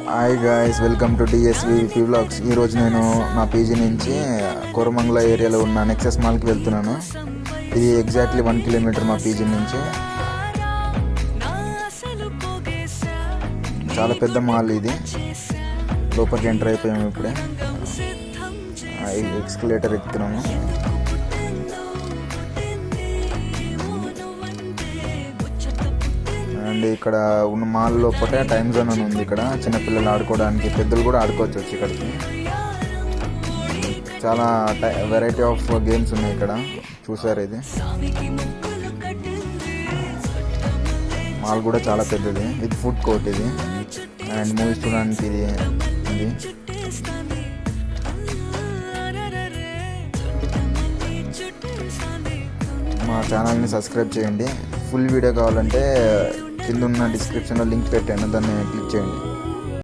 Hi guys, welcome to DSVP vlogs. ఈరోజు నేను నా పీజీ నుంచి కోరమంగళ ఏరియాలో ఉన్న నెక్సెస్ మాల్కి వెళ్తున్నాను. ఇది ఎగ్జాక్ట్లీ 1 కిలోమీటర్ మా పీజీ నుంచి. చాలా పెద్ద మాల్ ఇది. లోపలికి ఎంటర్ అయిపోయాము ఇప్పుడే. ఎక్స్కలేటర్ ఎక్కుతున్నాము. అండ్ ఇక్కడ ఉన్న మాల్ లోపల టైమ్ జోన్ అని ఉంది. ఇక్కడ చిన్నపిల్లలు ఆడుకోవడానికి, పెద్దలు కూడా ఆడుకోవచ్చు వచ్చి ఇక్కడికి. చాలా వెరైటీ ఆఫ్ గేమ్స్ ఉన్నాయి ఇక్కడ. చూసారు, ఇది మాల్ కూడా చాలా పెద్దది. ఇది ఫుడ్ కోర్ట్ ఇది. అండ్ మూవీస్ చూడడానికి ఇది ఉంది. మా ఛానల్ని సబ్స్క్రైబ్ చేయండి. ఫుల్ వీడియో కావాలంటే కింద ఉన్న డిస్క్రిప్షన్లో లింక్ పెట్టాను, దాన్ని క్లిక్ చేయండి.